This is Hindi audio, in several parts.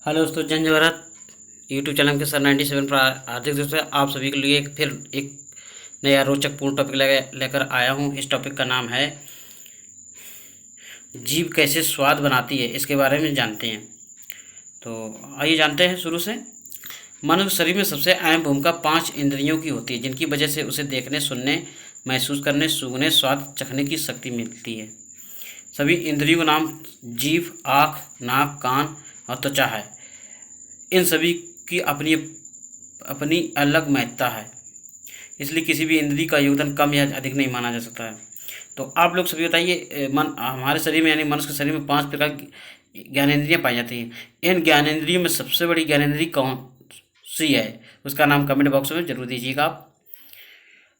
हेलो दोस्तों, जय भारत यूट्यूब चैनल के सर 97 पर हार्दिक दोस्तों आप सभी के लिए फिर एक नया रोचक पूर्ण टॉपिक लेकर आया हूँ। इस टॉपिक का नाम है जीभ कैसे स्वाद बनाती है, इसके बारे में जानते हैं। तो आइए जानते हैं शुरू से। मनुष्य शरीर में सबसे अहम भूमिका 5 इंद्रियों की होती है, जिनकी वजह से उसे देखने, सुनने, महसूस करने, सूंघने, स्वाद चखने की शक्ति मिलती है। सभी इंद्रियों का नाम जीभ, आँख, नाक, कान और त्वचा है। इन सभी की अपनी अपनी अलग महत्ता है, इसलिए किसी भी इंद्रिय का योगदान कम या अधिक नहीं माना जा सकता है। तो आप लोग सभी बताइए, मन हमारे शरीर में यानी मनुष्य के शरीर में 5 प्रकार की ज्ञानेंद्रियाँ पाई जाती हैं। इन ज्ञानेंद्रियों में सबसे बड़ी ज्ञानेंद्रिय कौन सी है, उसका नाम कमेंट बॉक्स में जरूर दीजिएगा आप।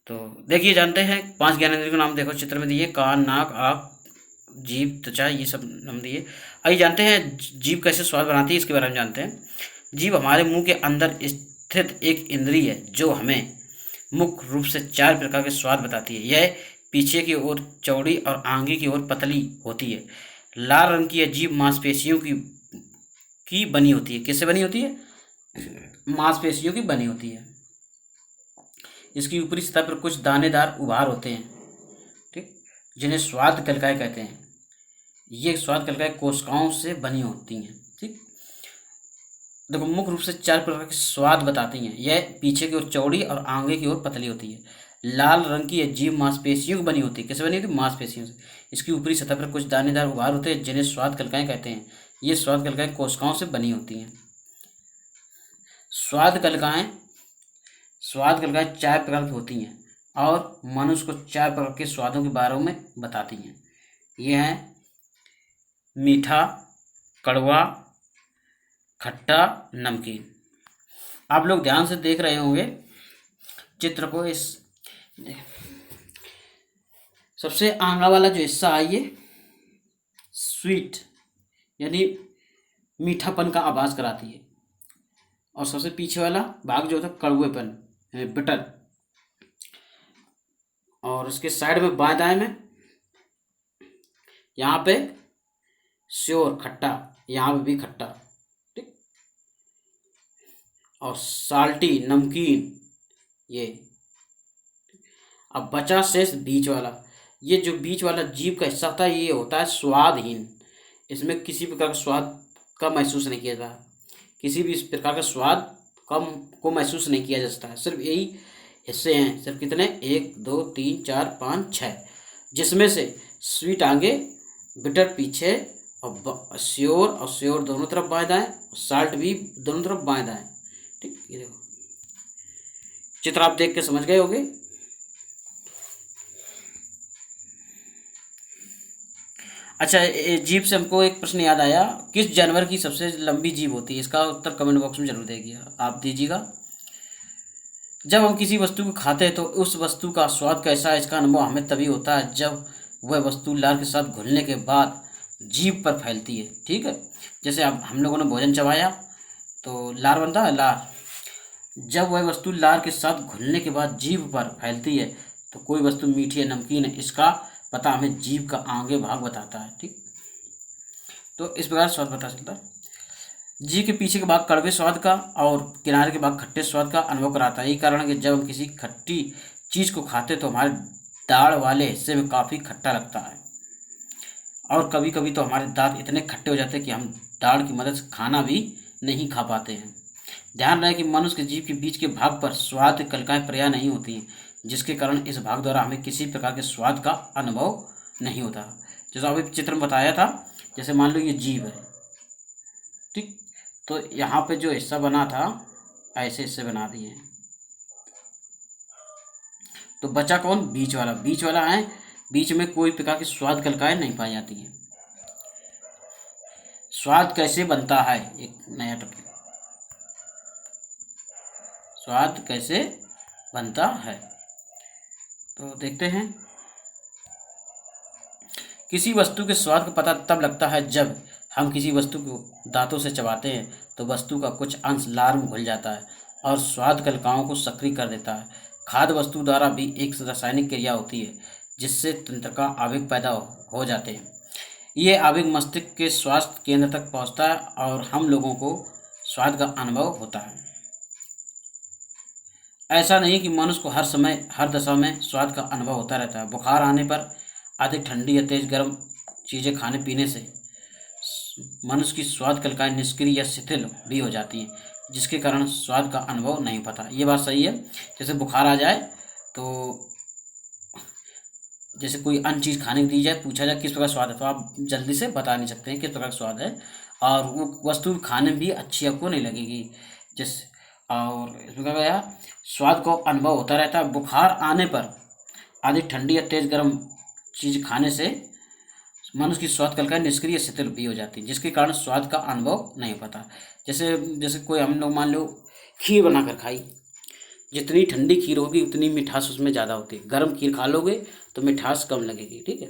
तो देखिए जानते हैं 5 ज्ञानेंद्रियों का नाम। देखो चित्र में दिए कान, नाक, आँख, जीभ, त्वचा, ये सब नाम दिए। आइए जानते हैं जीभ कैसे स्वाद बनाती है, इसके बारे में जानते हैं। जीभ हमारे मुंह के अंदर स्थित एक इंद्रिय है जो हमें मुख्य रूप से 4 प्रकार के स्वाद बताती है। यह पीछे की ओर चौड़ी और आगे की ओर पतली होती है। लाल रंग की यह जीभ मांसपेशियों की बनी होती है। किससे बनी होती है? मांसपेशियों की बनी होती है। इसकी ऊपरी सतह पर कुछ दानेदार उभार होते हैं, ठीक, जिन्हें स्वाद कलिकाएं कहते हैं। ये स्वाद कलिकाएं कोशिकाओं से बनी होती हैं, ठीक। देखो मुख्य रूप से 4 प्रकार के स्वाद बताती हैं। यह पीछे की ओर चौड़ी और आगे की ओर पतली होती है। लाल रंग की यह जीभ मांसपेशियों की बनी होती है। किससे बनी होती है? मांसपेशियों से। इसकी ऊपरी सतह पर कुछ दानेदार उभार होते हैं, जिन्हें स्वाद कलिकाएं कहते हैं। ये स्वाद कलिकाएं कोशिकाओं से बनी होती हैं। स्वाद कलिकाएं स्वाद कलिकाएं 4 प्रकार की होती हैं और मनुष्य को 4 प्रकार के स्वादों के बारे में बताती हैं। ये हैं मीठा, कड़वा, खट्टा, नमकीन। आप लोग ध्यान से देख रहे होंगे चित्र को। इस सबसे आगे वाला जो हिस्सा है ये स्वीट यानी मीठापन का आभास कराती है, और सबसे पीछे वाला भाग जो होता है कड़वेपन यानी बिटर। और इसके साइड में बाएं दाएं में यहाँ पे श्योर खट्टा, यहाँ पे भी खट्टा, ठीक, और साल्टी नमकीन ये। अब बचा शेष बीच वाला। ये जो बीच वाला जीभ का हिस्सा होता है ये होता है स्वादहीन। इसमें किसी प्रकार का स्वाद का महसूस नहीं किया जाता। किसी भी इस प्रकार का स्वाद कम को महसूस नहीं किया जा सकता है। सिर्फ यही हिस्से हैं, सिर्फ कितने, 1 2 3 4 5 6, जिसमें से स्वीट आगे, बिटर पीछे, और श्योर दोनों तरफ बाएं दाएं, साल्ट भी दोनों तरफ बाएं दाएं, ठीक। ये देखो चित्र आप देख के समझ गए होंगे। अच्छा, जीभ से हमको एक प्रश्न याद आया, किस जानवर की सबसे लंबी जीभ होती है? इसका उत्तर कमेंट बॉक्स में जरूर दीजिएगा, आप दीजिएगा। जब हम किसी वस्तु को खाते हैं तो उस वस्तु का स्वाद कैसा है, इसका अनुभव हमें तभी होता है जब वह वस्तु लार के साथ घुलने के बाद जीभ पर फैलती है, ठीक है। जैसे अब हम लोगों ने भोजन चबाया तो लार बनता है, लार। जब वह वस्तु लार के साथ घुलने के बाद जीभ पर फैलती है तो कोई वस्तु मीठी या नमकीन है, इसका पता हमें जीभ का आगे भाग बताता है, ठीक। तो इस प्रकार स्वाद पता चलता है। जीभ के पीछे के भाग कड़वे स्वाद का और किनारे के भाग खट्टे स्वाद का अनुभव कराता है। यही कारण है कि जब हम किसी खट्टी चीज़ को खाते तो हमारे दाढ़ वाले हिस्से में काफ़ी खट्टा लगता है, और कभी कभी तो हमारे दांत इतने खट्टे हो जाते हैं कि हम दाढ़ की मदद से खाना भी नहीं खा पाते हैं। ध्यान रहे कि मनुष्य के जीभ के बीच के भाग पर स्वाद कलिकाएं पर्याय नहीं होती हैं, जिसके कारण इस भाग द्वारा हमें किसी प्रकार के स्वाद का अनुभव नहीं होता। जैसे अभी चित्र में बताया था, जैसे मान लो ये जीभ है, ठीक, तो यहाँ पे जो हिस्सा बना था ऐसे हिस्से बना दिए हैं। तो बचा कौन? बीच वाला। बीच वाला है, बीच में कोई प्रकार की स्वाद कलिकाएं नहीं पाई जाती हैं। स्वाद कैसे बनता है, एक नया टॉपिक, स्वाद कैसे बनता है। तो देखते हैं। किसी वस्तु के स्वाद का पता तब लगता है जब हम किसी वस्तु को दांतों से चबाते हैं तो वस्तु का कुछ अंश लार में घुल जाता है और स्वाद कलिकाओं को सक्रिय कर देता है। खाद्य वस्तु द्वारा भी एक रासायनिक क्रिया होती है जिससे तंत्रिका आवेग पैदा हो जाते हैं। ये आवेग मस्तिष्क के स्वास्थ्य केंद्र तक पहुंचता है और हम लोगों को स्वाद का अनुभव होता है। ऐसा नहीं कि मनुष्य को हर समय हर दशा में स्वाद का अनुभव होता रहता है। बुखार आने पर अधिक ठंडी या तेज गर्म चीज़ें खाने पीने से मनुष्य की स्वाद कलिकाएं निष्क्रिय या शिथिल भी हो जाती हैं, जिसके कारण स्वाद का अनुभव नहीं पाता। ये बात सही है। जैसे बुखार आ जाए तो जैसे कोई अन्य चीज़ खाने की दी जाए, पूछा जाए किस प्रकार स्वाद है, तो आप जल्दी से बता नहीं सकते हैं किस प्रकार स्वाद है, और वो वस्तु खाने में भी अच्छी आपको नहीं लगेगी। जैसे और इसमें क्या गया, स्वाद को अनुभव होता रहता है। बुखार आने पर अधिक ठंडी या तेज गर्म चीज़ खाने से मनुष्य की स्वाद कलिकाएं निष्क्रिय शिथिल भी हो जाती है, जिसके कारण स्वाद का अनुभव नहीं हो पाता। जैसे जैसे कोई हम लोग मान लो खीर बनाकर खाई, जितनी ठंडी खीर होगी उतनी मिठास उसमें ज़्यादा होती है। गर्म खीर खा लोगे तो मिठास कम लगेगी, ठीक है,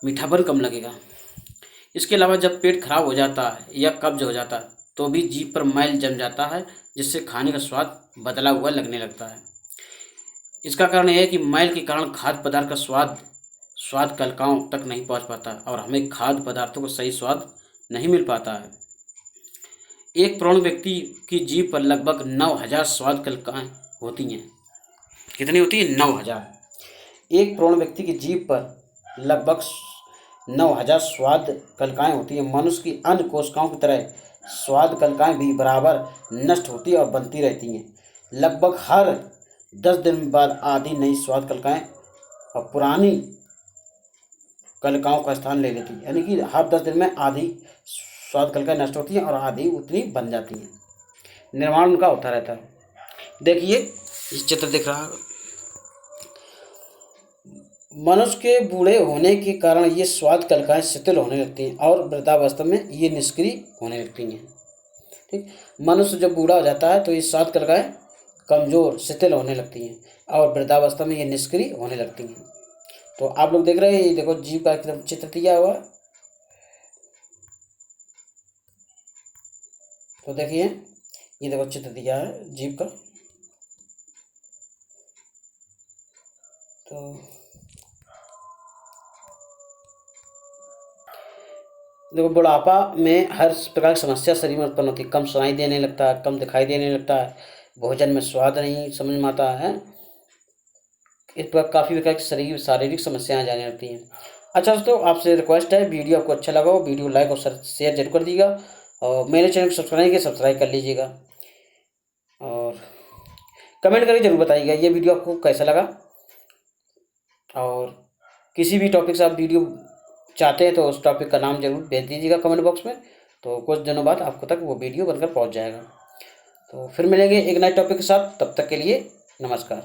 मीठापन कम लगेगा। इसके अलावा जब पेट खराब हो जाता है या कब्ज हो जाता है तो भी जीभ पर मैल जम जाता है, जिससे खाने का स्वाद बदला हुआ लगने लगता है। इसका कारण यह है कि मैल के कारण खाद्य पदार्थ का स्वाद कलिकाओं तक नहीं पहुंच पाता और हमें खाद्य पदार्थों को सही स्वाद नहीं मिल पाता है। एक प्रौढ़ व्यक्ति की जीभ पर लगभग 9,000 स्वाद कलिकाएं होती हैं। कितनी होती है? 9,000। एक प्रौढ़ व्यक्ति की जीभ पर लगभग 9,000 स्वाद कलिकाएं होती हैं। मनुष्य की अन्य कोशिकाओं की तरह स्वाद कलिकाएं भी बराबर नष्ट होती और बनती रहती हैं। लगभग हर 10 दिन बाद आधी नई स्वाद कलिकाएं और पुरानी कलिकाओं का स्थान ले लेती है। यानी कि हर 10 दिन में आधी स्वाद कलिकाएं नष्ट होती हैं और आधी उतनी बन जाती हैं। निर्माण उनका होता रहता है। देखिए इस चित्र दिख रहा है, मनुष्य के बूढ़े होने के कारण ये स्वाद कलिकाएं शिथिल होने लगती हैं और वृद्धावस्था में ये निष्क्रिय होने लगती हैं। ठीक, मनुष्य जब बूढ़ा हो जाता है तो ये स्वाद कलिकाएं कमजोर शिथिल होने लगती हैं और वृद्धावस्था में ये निष्क्रिय होने लगती हैं। तो आप लोग देख रहे हैं, ये देखो जीभ का एकदम चित्र दिया हुआ है। तो देखिए ये देखो चित्र दिया है जीभ का। तो देखो बुढ़ापा में हर प्रकार की समस्या शरीर में उत्पन्न होती है। कम सुनाई देने लगता है, कम दिखाई देने लगता है, भोजन में स्वाद नहीं समझ में आता है। इस प्रकार काफ़ी प्रकार की शारीरिक समस्याएं जाने लगती हैं। अच्छा दोस्तों, आपसे रिक्वेस्ट है, वीडियो आपको अच्छा लगा हो वीडियो लाइक और शेयर जरूर कर दीजिएगा और मेरे चैनल को सब्सक्राइब कर लीजिएगा और कमेंट करके जरूर बताइएगा ये वीडियो आपको कैसा लगा। और किसी भी टॉपिक से आप वीडियो चाहते हैं तो उस टॉपिक का नाम जरूर भेज दीजिएगा कमेंट बॉक्स में, तो कुछ दिनों बाद आपको तक वो वीडियो बनकर पहुंच जाएगा। तो फिर मिलेंगे एक नए टॉपिक के साथ, तब तक के लिए नमस्कार।